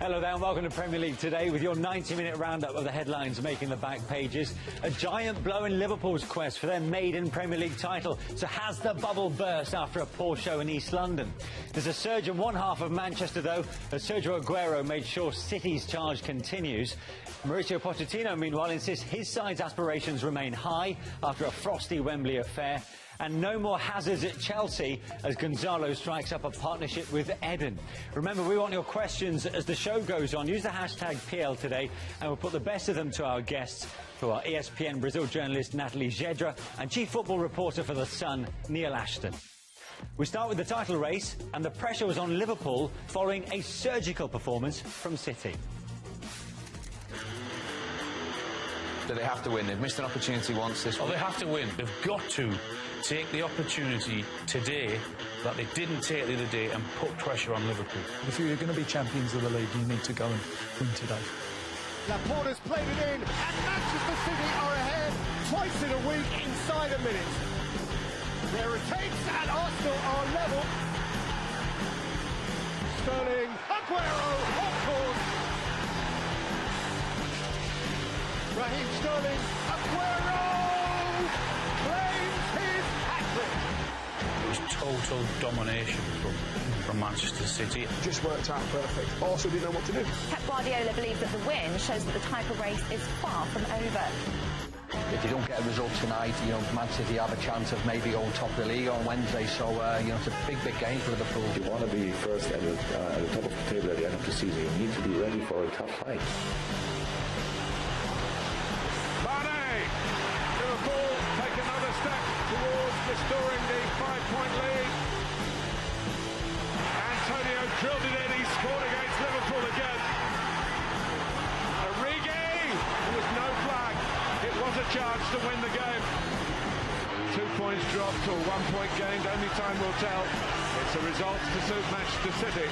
Hello there and welcome to Premier League Today with your 90-minute roundup of the headlines making the back pages. A giant blow in Liverpool's quest for their maiden Premier League title. So has the bubble burst after a poor show in East London? There's a surge in one half of Manchester, though, as Sergio Aguero made sure City's charge continues. Mauricio Pochettino, meanwhile, insists his side's aspirations remain high after a frosty Wembley affair. And no more hazards at Chelsea as Gonzalo strikes up a partnership with Eden. Remember, we want your questions as the show goes on. Use the hashtag PL Today and we'll put the best of them to our guests, to our ESPN Brazil journalist Natalie Gedra and chief football reporter for The Sun, Neil Ashton. We start with the title race, and the pressure was on Liverpool following a surgical performance from City. Do they have to win? They've missed an opportunity once this week. Oh, they have to win. They've got to take the opportunity today that they didn't take the other day and put pressure on Liverpool. If you're going to be champions of the league, you need to go and win today. Laporta's played it in, and Manchester City are ahead twice in a week inside a minute. There are takes, and Arsenal are level. Sterling, Aguero, of course. Raheem Sterling, Aguero claims his hat-trick. It was total domination from Manchester City. Just worked out perfect. Arsenal didn't know what to do. Pep Guardiola believes that the win shows that the title race is far from over. If you don't get a result tonight, Man City have a chance of maybe going top of the league on Wednesday. So, it's a big game for Liverpool. If you want to be first at the top of the table at the end of the season, you need to be ready for a tough fight. Liverpool take another step towards restoring the 5-point lead. Antonio drilled it in, he scored against Liverpool again. Origi, there was no flag, it was a chance to win the game. 2 points dropped to a 1-point gained, only time will tell. It's a result to suit Manchester City.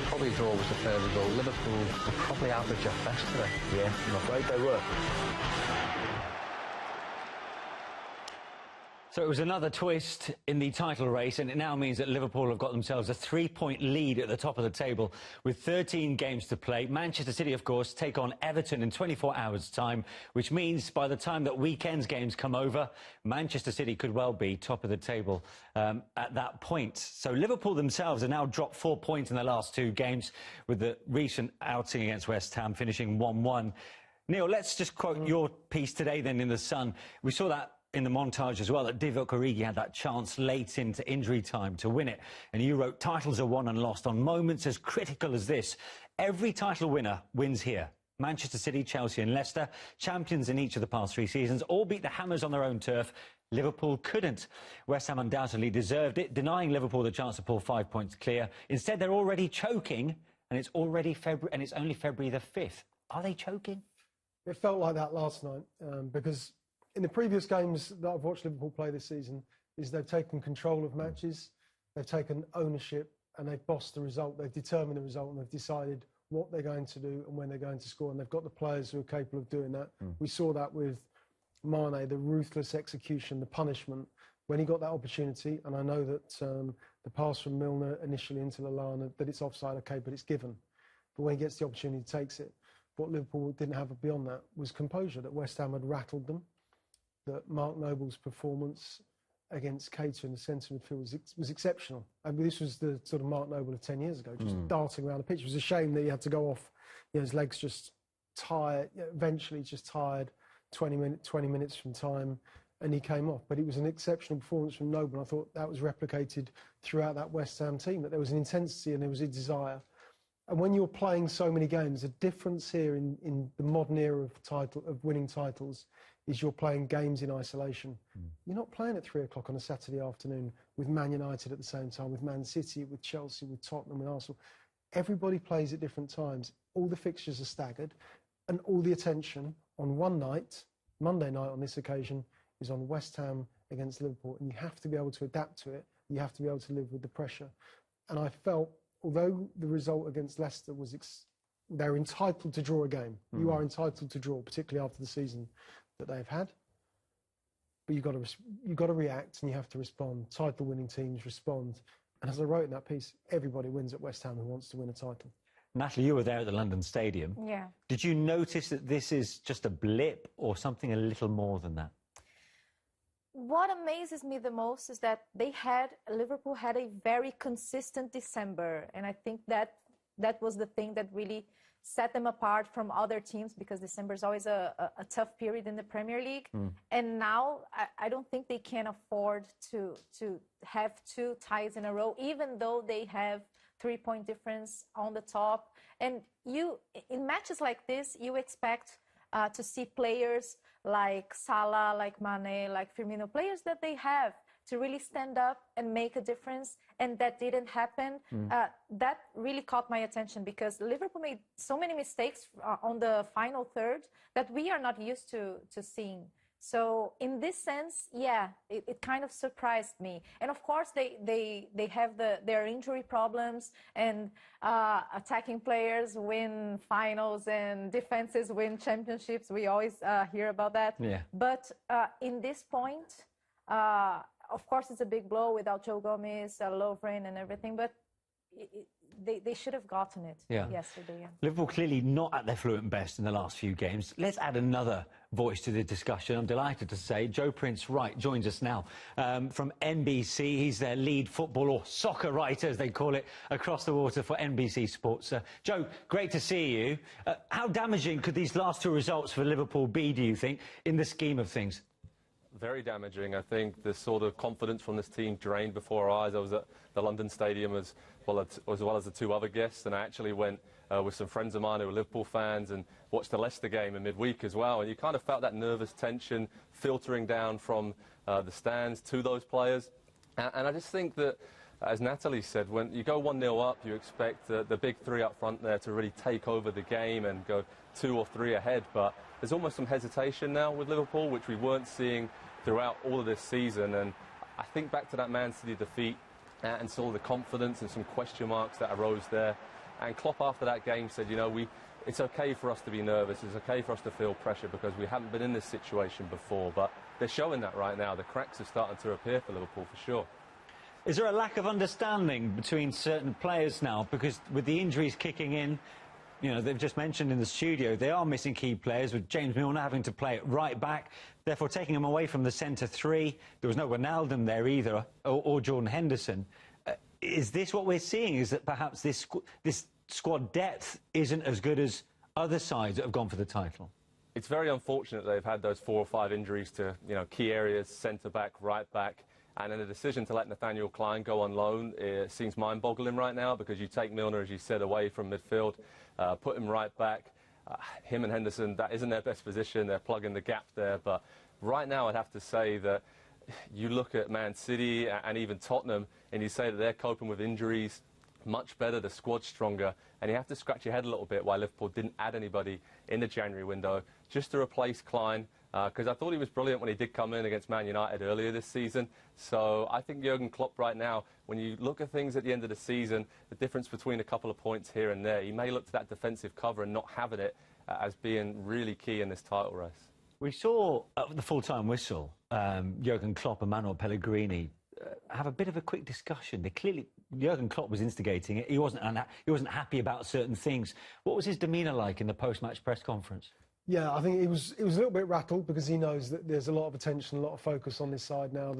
Probably draw was the fair result. Liverpool were probably average at best today. Yeah, I'm afraid they were. So it was another twist in the title race, and it now means that Liverpool have got themselves a 3-point lead at the top of the table with 13 games to play. Manchester City, of course, take on Everton in 24 hours' time, which means by the time that weekend's games come over, Manchester City could well be top of the table at that point. So Liverpool themselves have now dropped 4 points in their last 2 games, with the recent outing against West Ham finishing 1-1. Neil, let's just quote your piece today then in The Sun. We saw that in the montage as well, that Divock Origi had that chance late into injury time to win it. And you wrote, titles are won and lost on moments as critical as this. Every title winner wins here. Manchester City, Chelsea and Leicester, champions in each of the past 3 seasons, all beat the Hammers on their own turf. Liverpool couldn't. West Ham undoubtedly deserved it, denying Liverpool the chance to pull 5 points clear. Instead, they're already choking, and it's already February, and it's only February the 5th. Are they choking? It felt like that last night because in the previous games that I've watched Liverpool play this season, is they've taken control of matches, they've taken ownership, and they've bossed the result. They've determined the result, and they've decided what they're going to do and when they're going to score. And they've got the players who are capable of doing that. We saw that with Mane, the ruthless execution, the punishment, when he got that opportunity. And I know that the pass from Milner initially into Lallana, that it's offside, okay, but it's given. But when he gets the opportunity, he takes it. What Liverpool didn't have beyond that was composure, that West Ham had rattled them. That Mark Noble's performance against Keita in the centre midfield was exceptional. I mean, this was the sort of Mark Noble of 10 years ago, just darting around the pitch. It was a shame that he had to go off. His legs just tired. Eventually, just tired. 20 minutes from time, and he came off. But it was an exceptional performance from Noble. And I thought that was replicated throughout that West Ham team. That there was an intensity and there was a desire. And when you're playing so many games, the difference here in the modern era of winning titles is you're playing games in isolation. You're not playing at 3 o'clock on a Saturday afternoon with Man United at the same time, with Man City, with Chelsea, with Tottenham, with Arsenal. Everybody plays at different times. All the fixtures are staggered, and all the attention on one night, Monday night on this occasion, is on West Ham against Liverpool. And you have to be able to adapt to it. You have to be able to live with the pressure. And I felt, although the result against Leicester was they're entitled to draw a game. You are entitled to draw, particularly after the season that they've had. But you've got to react and you have to respond. Title-winning teams respond. And as I wrote in that piece, everybody wins at West Ham who wants to win a title. Natalie, you were there at the London Stadium. Yeah. Did you notice that this is just a blip or something a little more than that? What amazes me the most is that Liverpool had a very consistent December, and I think that was the thing that really set them apart from other teams, because December is always a tough period in the Premier League. And now I don't think they can afford to have 2 ties in a row, even though they have 3-point difference on the top. And in matches like this, you expect to see players like Salah, like Mane, like Firmino, players that they have to really stand up and make a difference, and that didn't happen. That really caught my attention, because Liverpool made so many mistakes on the final third that we are not used to seeing. So in this sense, yeah, it kind of surprised me. And of course, they have their injury problems, and attacking players win finals and defenses win championships. We always hear about that. Yeah. But in this point, of course, it's a big blow without Joe Gomez, Lovren and everything, but they should have gotten it yesterday. Yeah. Liverpool clearly not at their fluent best in the last few games. Let's add another voice to the discussion. I'm delighted to say Joe Prince-Wright joins us now from NBC. He's their lead football or soccer writer, as they call it, across the water for NBC Sports. Joe, great to see you. How damaging could these last 2 results for Liverpool be, do you think, in the scheme of things? Very damaging. I think the sort of confidence from this team drained before our eyes. I was at the London Stadium as well as the 2 other guests, and I actually went with some friends of mine who were Liverpool fans and watched the Leicester game in midweek as well. And you kind of felt that nervous tension filtering down from the stands to those players. And I just think that, as Natalie said, when you go 1-0 up, you expect the big 3 up front there to really take over the game and go 2 or 3 ahead. But there's almost some hesitation now with Liverpool, which we weren't seeing throughout all of this season. And I think back to that Man City defeat and saw the confidence and some question marks that arose there. And Klopp after that game said, you know, it's okay for us to be nervous, it's okay for us to feel pressure, because we haven't been in this situation before. But they're showing that right now. The cracks are starting to appear for Liverpool for sure. Is there a lack of understanding between certain players now? Because with the injuries kicking in, you know, they've just mentioned in the studio, they are missing key players, with James Milner having to play at right back, therefore taking him away from the centre 3. There was no Wijnaldum there either, or Jordan Henderson. Is this what we're seeing? Is that perhaps this squad depth isn't as good as other sides that have gone for the title? It's very unfortunate they've had those 4 or 5 injuries to, you know, key areas, centre back, right back. And then the decision to let Nathaniel Clyne go on loan seems mind-boggling right now, because you take Milner, as you said, away from midfield, put him right back. Him and Henderson, that isn't their best position. They're plugging the gap there. But right now I'd have to say that you look at Man City and even Tottenham, and you say that they're coping with injuries much better, the squad's stronger, and you have to scratch your head a little bit why Liverpool didn't add anybody in the January window just to replace Clyne. Because I thought he was brilliant when he did come in against Man United earlier this season. So I think Jurgen Klopp right now, when you look at things at the end of the season, the difference between a couple of points here and there, he may look to that defensive cover and not having it as being really key in this title race. We saw at the full-time whistle, Jurgen Klopp and Manuel Pellegrini have a bit of a quick discussion. Jurgen Klopp was instigating it. He wasn't happy about certain things. What was his demeanour like in the post-match press conference? Yeah, I think he was a little bit rattled, because he knows that there's a lot of attention, a lot of focus on this side now.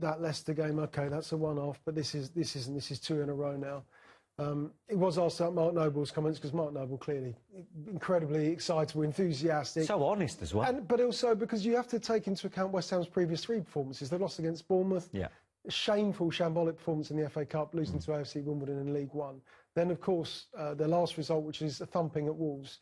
That Leicester game, okay, that's a one-off, but this is 2 in a row now. It was asked about Mark Noble's comments, because Mark Noble clearly incredibly excitable, enthusiastic. So honest as well. But also because you have to take into account West Ham's previous 3 performances. They lost against Bournemouth. Yeah. A shameful, shambolic performance in the FA Cup, losing to AFC Wimbledon in League One. Then, of course, their last result, which is a thumping at Wolves.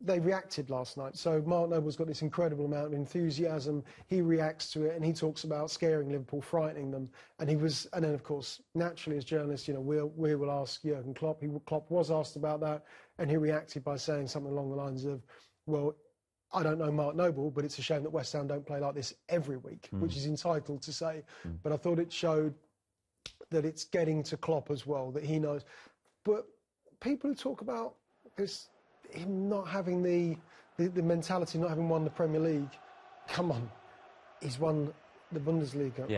They reacted last night. So Mark Noble's got this incredible amount of enthusiasm. He reacts to it, and he talks about scaring Liverpool, frightening them. And then, of course, naturally, as journalists, you know, we will ask Jurgen Klopp. Klopp was asked about that, and he reacted by saying something along the lines of, well, I don't know Mark Noble, but it's a shame that West Ham don't play like this every week, which is entitled to say. But I thought it showed that it's getting to Klopp as well, that he knows. But people who talk about this, him not having the mentality, not having won the Premier League, come on, he's won the Bundesliga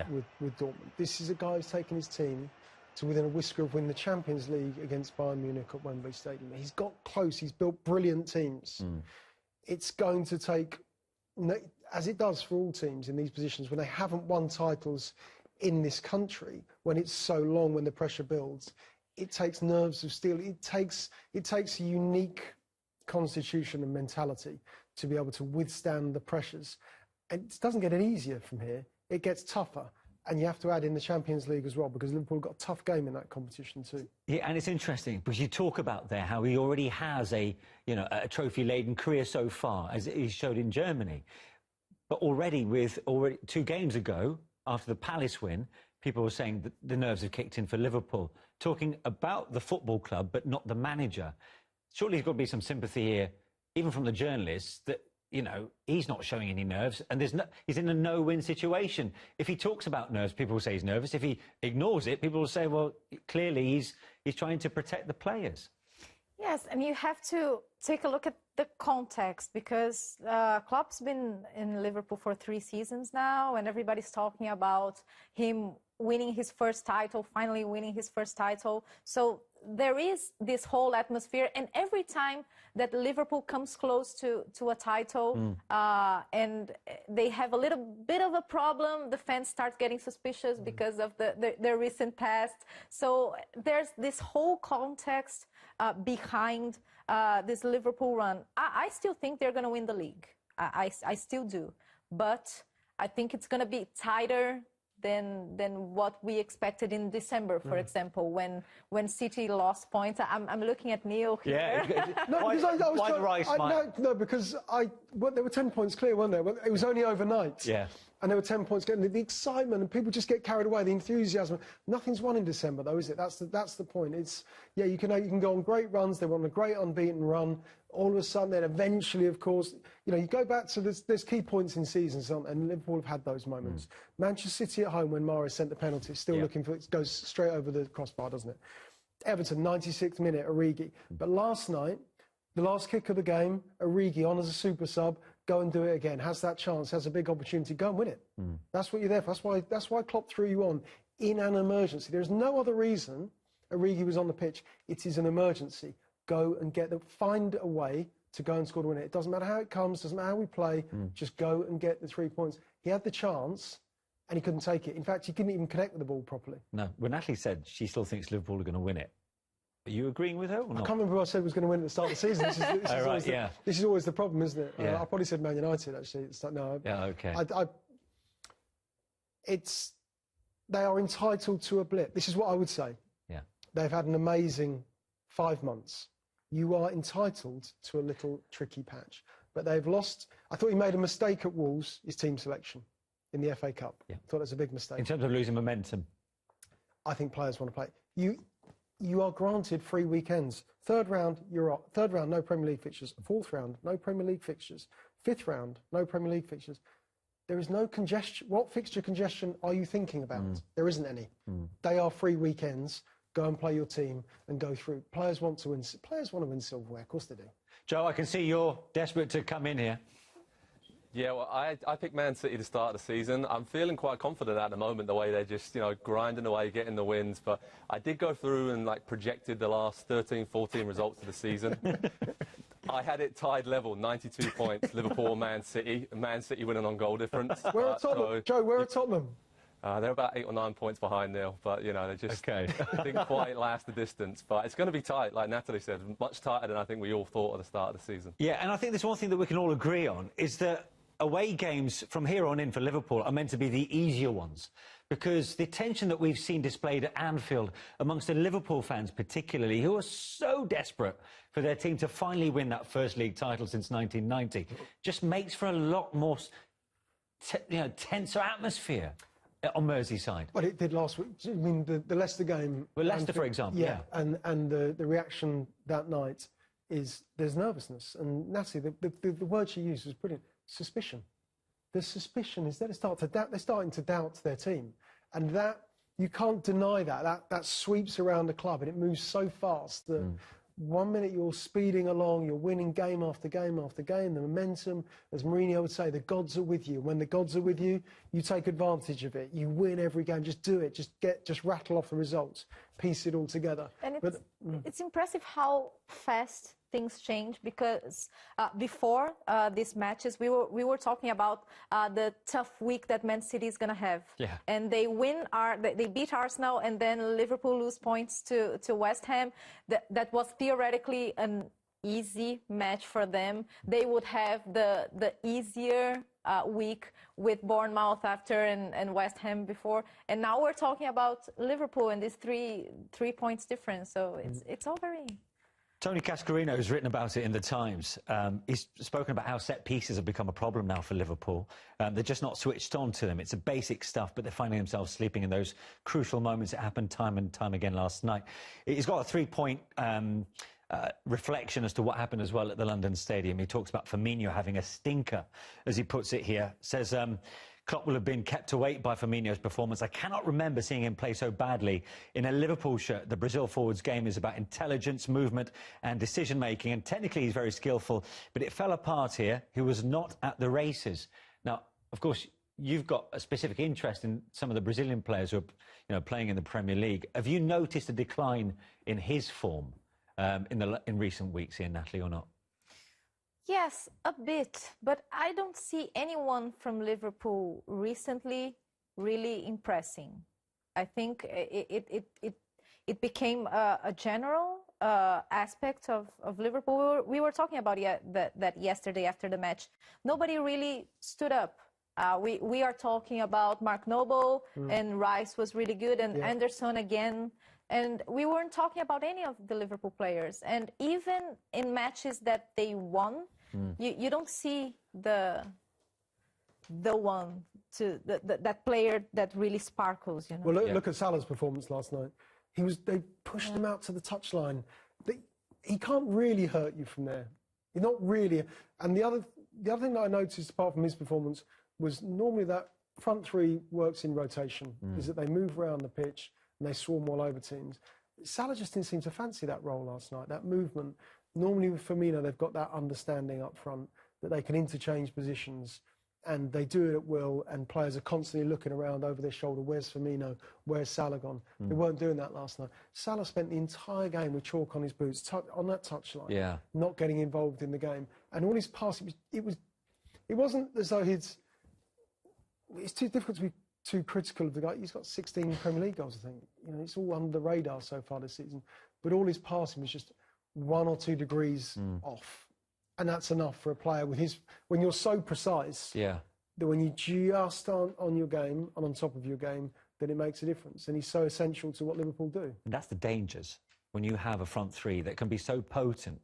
with Dortmund. This is a guy who's taken his team to within a whisker of winning the Champions League against Bayern Munich at Wembley Stadium. He's got close. He's built brilliant teams. It's going to take, as it does for all teams in these positions, when they haven't won titles in this country, when it's so long, when the pressure builds, it takes nerves of steel. It takes a unique constitution and mentality to be able to withstand the pressures. And it doesn't get any easier from here. It gets tougher. And you have to add in the Champions League as well, because Liverpool got a tough game in that competition too. Yeah, and it's interesting because you talk about there how he already has a trophy-laden career so far, as he showed in Germany. But already 2 games ago, after the Palace win, people were saying that the nerves have kicked in for Liverpool, talking about the football club but not the manager. Surely there's got to be some sympathy here, even from the journalists, that he's not showing any nerves, and he's in a no-win situation. If he talks about nerves, people will say he's nervous. If he ignores it, people will say, well, clearly he's trying to protect the players. Yes, and you have to take a look at the context, because Klopp's been in Liverpool for 3 seasons now, and everybody's talking about him winning his first title, finally winning his first title. So there is this whole atmosphere, and every time that Liverpool comes close to a title and they have a little bit of a problem, the fans start getting suspicious because of their recent past. So there's this whole context behind this Liverpool run. I still think they're going to win the league. I still do. But I think it's going to be tighter than what we expected in December, for example, when City lost points. I'm looking at Neil here. Yeah. Because there were 10 points clear, weren't there? It was only overnight. Yeah. And there were 10 points clear. The excitement, and people just get carried away, the enthusiasm. Nothing's won in December, though, is it? That's the point. It's, yeah, you can go on great runs. They went on a great unbeaten run. All of a sudden, then eventually, of course, you go back to there's key points in seasons, and Liverpool have had those moments. Manchester City at home, when Mahrez sent the penalty, still looking for it, goes straight over the crossbar, doesn't it? Everton, 96th minute, Origi. But last night, the last kick of the game, Origi on as a super sub, go and do it again. Has that chance, has a big opportunity, go and win it. That's what you're there for. That's why Klopp threw you on in an emergency. There's no other reason Origi was on the pitch. It is an emergency. Go and find a way to go and score to win it. It doesn't matter how it comes, doesn't matter how we play, just go and get the 3 points. He had the chance and he couldn't take it. In fact, he couldn't even connect with the ball properly. No, when Natalie said she still thinks Liverpool are going to win it, are you agreeing with her or not? I can't remember who I said was going to win at the start of the season. This is always the problem, isn't it? I probably said Man United, actually. They are entitled to a blip. This is what I would say. Yeah. They've had an amazing 5 months. You are entitled to a little tricky patch. But they've lost. I thought he made a mistake at Wolves, his team selection, in the FA Cup. Yeah. I thought that's a big mistake. In terms of losing momentum? I think players want to play. You are granted 3 weekends. Third round, you're off. Third round, no Premier League fixtures. Fourth round, no Premier League fixtures. Fifth round, no Premier League fixtures. There is no congestion. What fixture congestion are you thinking about? There isn't any. They are 3 weekends. Go and play your team and go through. Players want to win. Players want to win silverware. Of course they do. Joe, I can see you're desperate to come in here. Yeah, well, I picked Man City to start the season. I'm feeling quite confident at the moment, the way they're just, grinding away, getting the wins. But I did go through and, projected the last 13, 14 results of the season. I had it tied level, 92 points, Liverpool, Man City winning on goal difference. Where are Tottenham? Joe, where are Tottenham? They're about 8 or 9 points behind Neil, but, they just didn't quite last the distance. But it's going to be tight, like Natalie said, much tighter than I think we all thought at the start of the season. Yeah, and I think there's one thing that we can all agree on, is that away games from here on in for Liverpool are meant to be the easier ones, because the tension that we've seen displayed at Anfield amongst the Liverpool fans particularly, who are so desperate for their team to finally win that first league title since 1990, just makes for a lot more tenser atmosphere on Merseyside. Well, it did last week. I mean, the Leicester game. Well, Leicester, for example. Yeah. And the reaction that night is there's nervousness. And Natalie, the word she used was brilliant. Suspicion. The suspicion is that they're starting to doubt their team, and that you can't deny that sweeps around the club, and it moves so fast that 1 minute you're speeding along, you're winning game after game after game, the momentum, as Mourinho would say, the gods are with you. When the gods are with you, you take advantage of it. You win every game, just do it, just rattle off the results, piece it all together. And it's impressive how fast things change, because before these matches we were talking about the tough week that Man City is going to have. Yeah. And they they beat Arsenal, and then Liverpool lose points to West Ham. That was theoretically an easy match for them. They would have the easier week with Bournemouth after and West Ham before, and now we're talking about Liverpool and this three points difference. So it's all very. Tony Cascarino has written about it in the Times. He's spoken about how set pieces have become a problem now for Liverpool. They're just not switched on to them. It's the basic stuff, but they're finding themselves sleeping in those crucial moments that happened time and time again last night. He's got a three-point reflection as to what happened as well at the London Stadium. He talks about Firmino having a stinker, as he puts it here. Says Klopp will have been kept awake by Firmino's performance. I cannot remember seeing him play so badly in a Liverpool shirt. The Brazil forward's game is about intelligence, movement and decision-making, and technically he's very skillful, but it fell apart here. He was not at the races. Now, of course, you've got a specific interest in some of the Brazilian players who are playing in the Premier League. Have you noticed a decline in his form in recent weeks here, Natalie, or not? Yes, a bit, but I don't see anyone from Liverpool recently really impressing. I think it became a general aspect of Liverpool. We were talking about that yesterday after the match. Nobody really stood up. We are talking about Mark Noble, and Rice was really good, and Anderson again. And we weren't talking about any of the Liverpool players. And even in matches that they won, you don't see the one that player that really sparkles. Well, look at Salah's performance last night. They pushed him out to the touchline. He can't really hurt you from there. You're not really. And the other thing that I noticed, apart from his performance, was normally that front three works in rotation. Is that they move around the pitch and they swarm all over teams. Salah just didn't seem to fancy that role last night, that movement. Normally with Firmino, they've got that understanding up front that they can interchange positions, and they do it at will, and players are constantly looking around over their shoulder. Where's Firmino? Where's Salah gone? They weren't doing that last night. Salah spent the entire game with chalk on his boots, on that touchline, not getting involved in the game. And all his passing, it wasn't as though it's too difficult to be too critical of the guy. He's got 16 Premier League goals, I think. It's all under the radar so far this season. But all his passing was just 1 or 2 degrees off. And that's enough for a player with when you're so precise, that when you just aren't on your game and on top of your game, then it makes a difference. And he's so essential to what Liverpool do. And that's the dangers when you have a front three that can be so potent.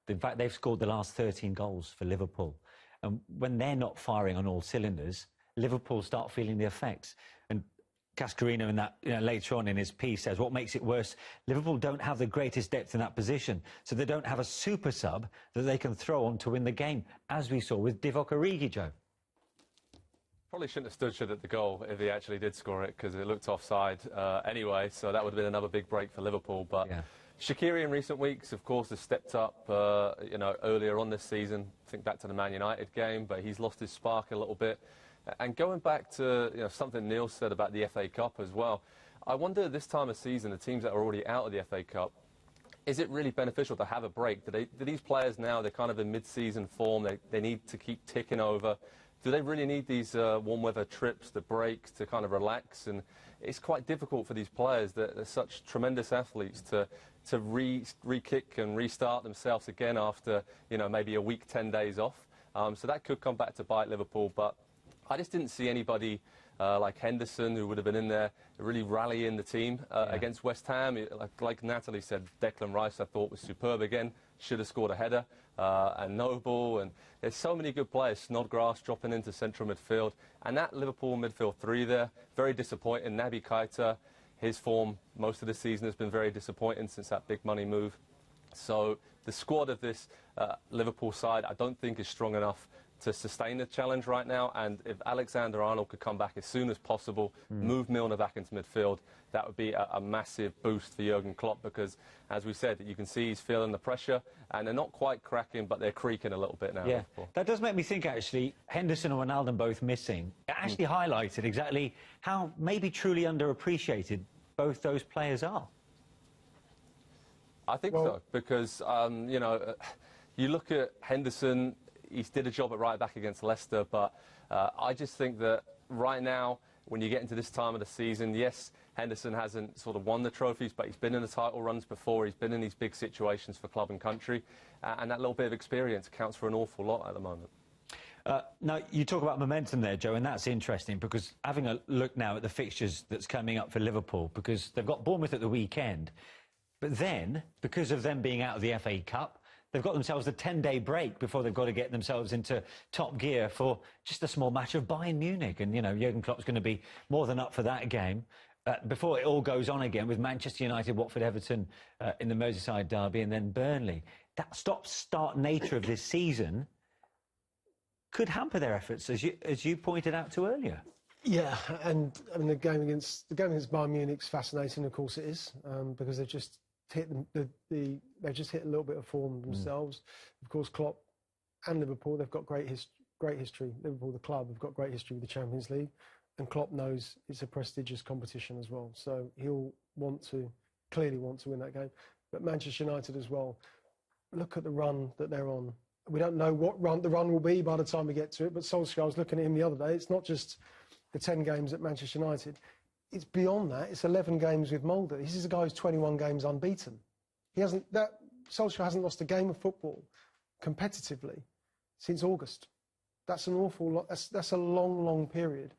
In fact, they've scored the last 13 goals for Liverpool. And when they're not firing on all cylinders, Liverpool start feeling the effects. And Cascarino in that later on in his piece says what makes it worse, Liverpool don't have the greatest depth in that position, so they don't have a super sub that they can throw on to win the game, as we saw with Divock Origi, Joe. Probably shouldn't have stood shut at the goal if he actually did score it, because it looked offside anyway, so that would have been another big break for Liverpool. But Shaqiri in recent weeks, of course, has stepped up earlier on this season. I think back to the Man United game, but he's lost his spark a little bit. And going back to something Neil said about the FA Cup as well, I wonder this time of season, the teams that are already out of the FA Cup, is it really beneficial to have a break? Do these players now, they're kind of in mid-season form, they need to keep ticking over? Do they really need these warm weather trips, the breaks, to kind of relax? And it's quite difficult for these players that are such tremendous athletes to re-kick and restart themselves again after maybe a week, 10 days off. So that could come back to bite Liverpool, but I just didn't see anybody like Henderson, who would have been in there, really rallying the team against West Ham. Like Natalie said, Declan Rice, I thought, was superb again. Should have scored a header. And Noble, and there's so many good players. Snodgrass dropping into central midfield. And that Liverpool midfield three there, very disappointing. Naby Keita, his form most of the season has been very disappointing since that big money move. So the squad of this Liverpool side, I don't think is strong enough to sustain the challenge right now, and if Alexander-Arnold could come back as soon as possible, move Milner back into midfield, that would be a massive boost for Jurgen Klopp, because, as we said, you can see he's feeling the pressure, and they're not quite cracking, but they're creaking a little bit now. Yeah, that does make me think, actually, Henderson and Wijnaldum both missing. It actually highlighted exactly how maybe truly underappreciated both those players are. I think so, because, you know, you look at Henderson, he did a job at right back against Leicester, but I just think that right now, when you get into this time of the season, yes, Henderson hasn't sort of won the trophies, but he's been in the title runs before, he's been in these big situations for club and country, and that little bit of experience counts for an awful lot at the moment. Now, you talk about momentum there, Joe, and that's interesting, because having a look now at the fixtures that's coming up for Liverpool, because they've got Bournemouth at the weekend, but then, because of them being out of the FA Cup, they've got themselves a 10-day break before they've got to get themselves into top gear for just a small match of Bayern Munich. And, you know, Jurgen Klopp's going to be more than up for that game. Before it all goes on again with Manchester United, Watford, Everton in the Merseyside derby, and then Burnley. That stop-start nature of this season could hamper their efforts, as you pointed out to earlier. Yeah, and I mean the game against Bayern Munich's fascinating. Of course, it is because they've just hit they've just hit a little bit of form themselves. Of course, Klopp and Liverpool, they've got great history. Liverpool, the club, have got great history with the Champions League, and Klopp knows it's a prestigious competition as well. So he'll clearly want to win that game. But Manchester United as well. Look at the run that they're on. We don't know what the run will be by the time we get to it. But Solskjaer, I was looking at him the other day. It's not just the 10 games at Manchester United. It's beyond that. It's 11 games with Mulder. This is a guy who's 21 games unbeaten. Solskjaer hasn't lost a game of football competitively since August. That's an awful lot. That's a long, long period.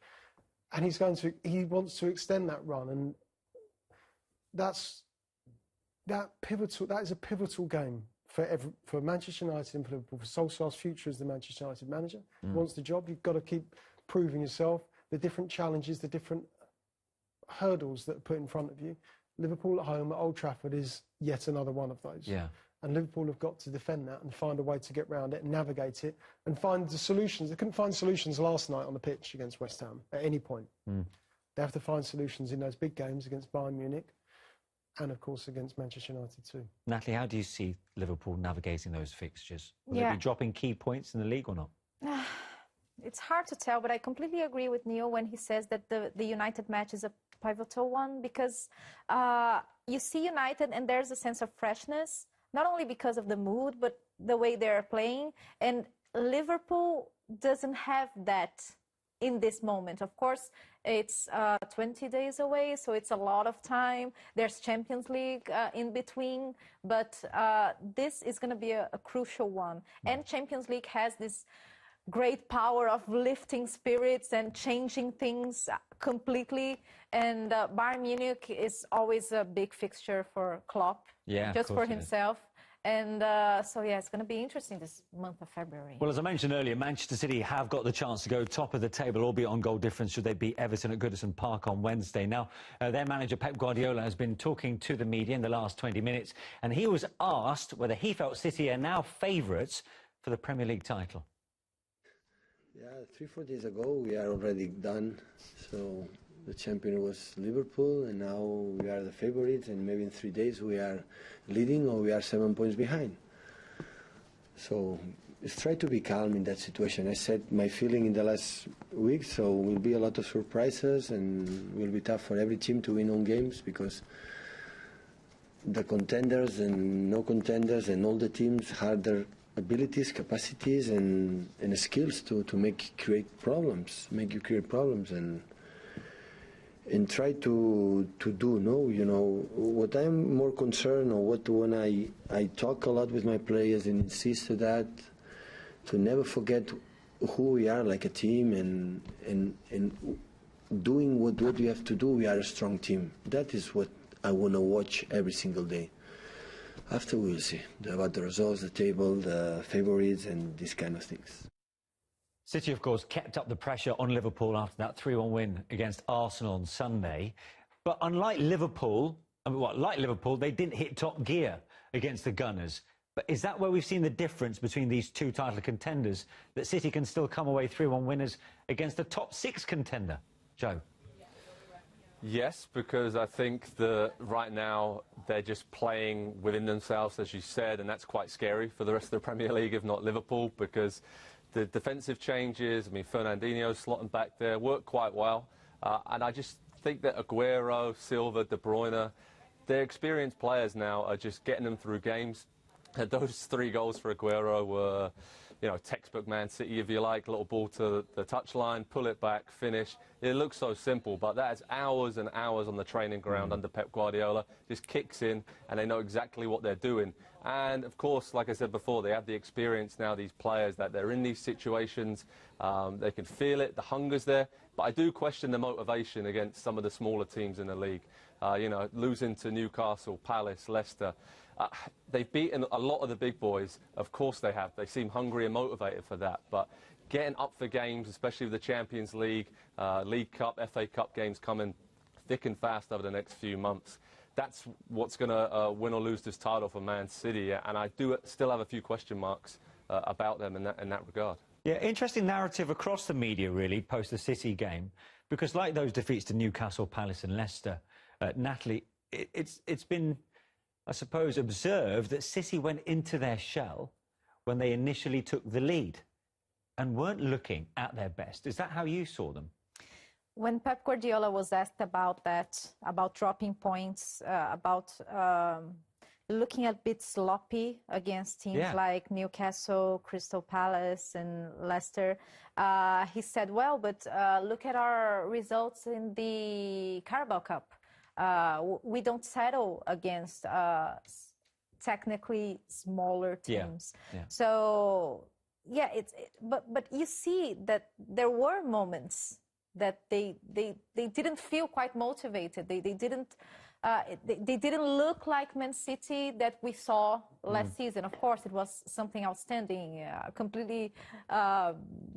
And he wants to extend that run. And that is a pivotal game for Manchester United and for Liverpool. For Solskjaer's future as the Manchester United manager. Wants the job. You've got to keep proving yourself. The different challenges, the different hurdles that are put in front of you. Liverpool at home at Old Trafford is yet another one of those. Yeah. And Liverpool have got to defend that and find a way to get around it and navigate it and find the solutions. They couldn't find solutions last night on the pitch against West Ham at any point. They have to find solutions in those big games against Bayern Munich and, of course, against Manchester United too. Natalie, how do you see Liverpool navigating those fixtures? Will they be dropping key points in the league or not? It's hard to tell, but I completely agree with Neil when he says that the United match is a pivotal one, because you see United and there's a sense of freshness, not only because of the mood, but the way they're playing. And Liverpool doesn't have that in this moment. Of course, it's 20 days away, so it's a lot of time. There's Champions League in between, but this is going to be a crucial one. And Champions League has this great power of lifting spirits and changing things completely. And Bayern Munich is always a big fixture for Klopp, just for himself. And so, yeah, it's going to be interesting this month of February. Well, as I mentioned earlier, Manchester City have got the chance to go top of the table, albeit on goal difference, should they beat Everton at Goodison Park on Wednesday. Now, their manager, Pep Guardiola, has been talking to the media in the last 20 minutes, and he was asked whether he felt City are now favourites for the Premier League title. Yeah, 3-4 days ago we are already done. So the champion was Liverpool, and now we are the favourites, and maybe in 3 days we are leading or we are 7 points behind. So let's try to be calm in that situation. I said my feeling in the last week, so will be a lot of surprises and will be tough for every team to win on games, because the contenders and no contenders and all the teams have their abilities, capacities, and skills to make you create problems, and try to do. No, you know what I'm more concerned, or when I talk a lot with my players and insist to never forget who we are like a team, and doing what we have to do. We are a strong team. That is what I want to watch every single day. After we'll see about the results, the table, the favourites, and these kind of things. City, of course, kept up the pressure on Liverpool after that 3-1 win against Arsenal on Sunday. But unlike Liverpool, they didn't hit top gear against the Gunners. But is that where we've seen the difference between these two title contenders, that City can still come away 3-1 winners against a top 6 contender? Joe? Yes, because I think that right now they're just playing within themselves, as you said, and that's quite scary for the rest of the Premier League, if not Liverpool, because the defensive changes, I mean, Fernandinho slotting back there, worked quite well. And I just think that Aguero, Silva, De Bruyne, they're experienced players now, are just getting them through games. And those 3 goals for Aguero were, you know, textbook Man City, if you like, little ball to the touchline, pull it back, finish. It looks so simple, but that is hours and hours on the training ground under Pep Guardiola. Just kicks in, and they know exactly what they're doing. And, of course, like I said before, they have the experience now, these players, that they're in these situations. They can feel it, the hunger's there. But I do question the motivation against some of the smaller teams in the league. You know, losing to Newcastle, Palace, Leicester. They've beaten a lot of the big boys. Of course they have. They seem hungry and motivated for that. But getting up for games, especially with the Champions League, League Cup, FA Cup games coming thick and fast over the next few months, that's what's going to win or lose this title for Man City. And I do still have a few question marks about them in that regard. Yeah, interesting narrative across the media, really, post the City game. Because like those defeats to Newcastle, Palace and Leicester, Natalie, it's been, I suppose, observed that City went into their shell when they initially took the lead and weren't looking at their best. Is that how you saw them? When Pep Guardiola was asked about that, about dropping points, about looking a bit sloppy against teams like Newcastle, Crystal Palace and Leicester, he said, well, but look at our results in the Carabao Cup. We don't settle against technically smaller teams. Yeah. So, yeah, but you see that there were moments that they didn't feel quite motivated. They didn't look like Man City that we saw last season. Of course, it was something outstanding, completely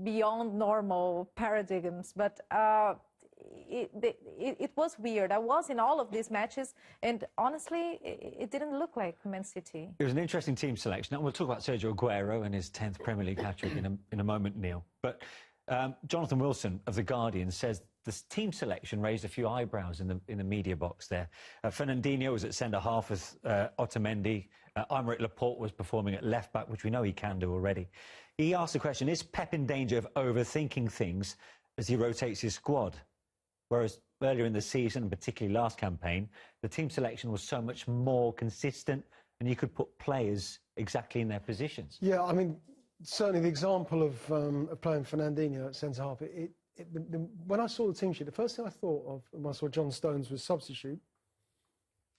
beyond normal paradigms. But it was weird. I was in all of these matches, and honestly, it didn't look like Man City. It was an interesting team selection. Now, we'll talk about Sergio Aguero and his 10th Premier League hat-trick in a moment, Neil. But Jonathan Wilson of The Guardian says the team selection raised a few eyebrows in the media box there. Fernandinho was at centre-half with Otamendi. Aymeric Laporte was performing at left-back, which we know he can do already. He asked the question, is Pep in danger of overthinking things as he rotates his squad? Whereas earlier in the season, and particularly last campaign, the team selection was so much more consistent and you could put players exactly in their positions. Yeah, I mean, certainly the example of playing Fernandinho at centre-half, when I saw the team sheet, the first thing I thought of when I saw John Stones was substitute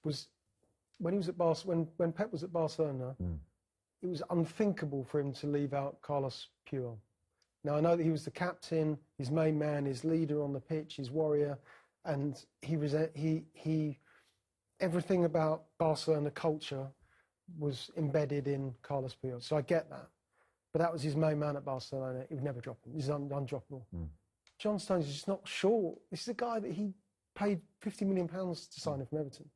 was when he was at when Pep was at Barcelona, it was unthinkable for him to leave out Carlos Puyol. Now, I know that he was the captain, his main man, his leader on the pitch, his warrior, and he everything about Barcelona culture was embedded in Carlos Puyol. So I get that. But that was his main man at Barcelona. He would never drop him. He's undroppable. John Stones is just not sure. This is a guy that he paid £50 million to sign him from Everton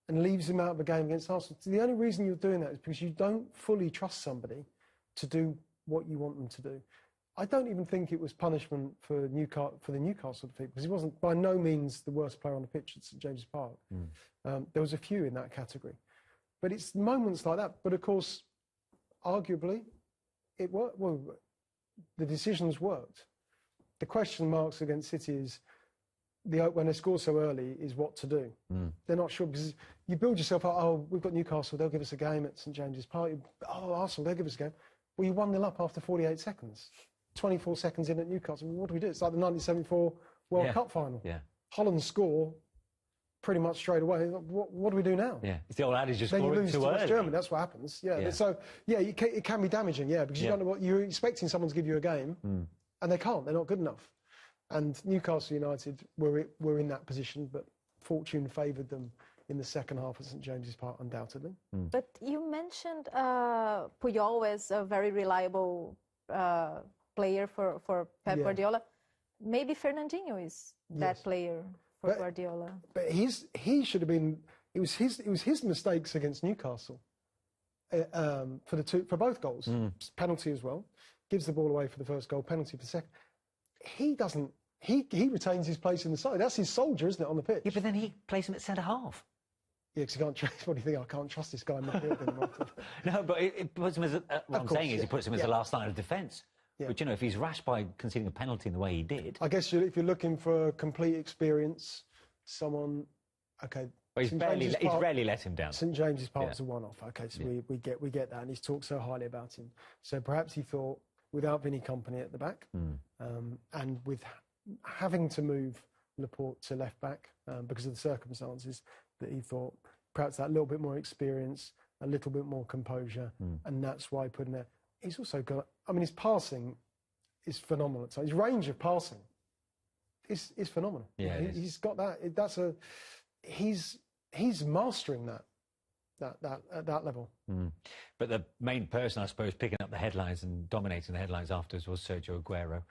and leaves him out of a game against Arsenal. So the only reason you're doing that is because you don't fully trust somebody to do what you want them to do. I don't even think it was punishment for the Newcastle defeat, because he wasn't by no means the worst player on the pitch at St James's Park. There was a few in that category. But it's moments like that. But of course, arguably, it worked. Well, the decisions worked. The question marks against City is, when they score so early, is what to do. They're not sure, because you build yourself up, oh, we've got Newcastle, they'll give us a game at St James's Park. Oh, Arsenal, they'll give us a game. Well, you 1-0 up after 48 seconds. 24 seconds in at Newcastle. What do we do? It's like the 1974 World Cup final. Holland score pretty much straight away. What do we do now? It's the old adage, just then you score lose too to early. West Germany. That's what happens. So it can be damaging. Because you don't know what you're expecting someone to give you a game, and they can't. They're not good enough. And Newcastle United were in that position, but fortune favoured them in the second half at St James's Park, undoubtedly. But you mentioned Puyol as a very reliable player for Pep Guardiola. Maybe Fernandinho is that player for Guardiola. But he should have been. It was his mistakes against Newcastle for both goals, penalty as well. Gives the ball away for the first goal, penalty for the second. He doesn't. He retains his place in the side. That's his soldier, isn't it, on the pitch? Yeah, but then he plays him at centre half. Yeah, because you can't trust. What do you think? I can't trust this guy in midfield anymore. No, but it puts him as what I'm saying is he puts him as the last line of defence. Yeah. But, you know, if he's rash by conceding a penalty in the way he did... I guess if you're looking for complete experience, someone... OK... But he's rarely let him down. St James's Park was a one-off. OK, so we get that, and he's talked so highly about him. So perhaps he thought, without Vinny Kompany at the back, and with having to move Laporte to left-back because of the circumstances, that he thought perhaps that little bit more experience, a little bit more composure, and that's why he put him there. He's also got... I mean, his passing is phenomenal. So his range of passing is phenomenal. Yeah, he's got that. That's a... He's mastering that at that level. But the main person, I suppose, picking up the headlines and dominating the headlines afterwards was Sergio Aguero.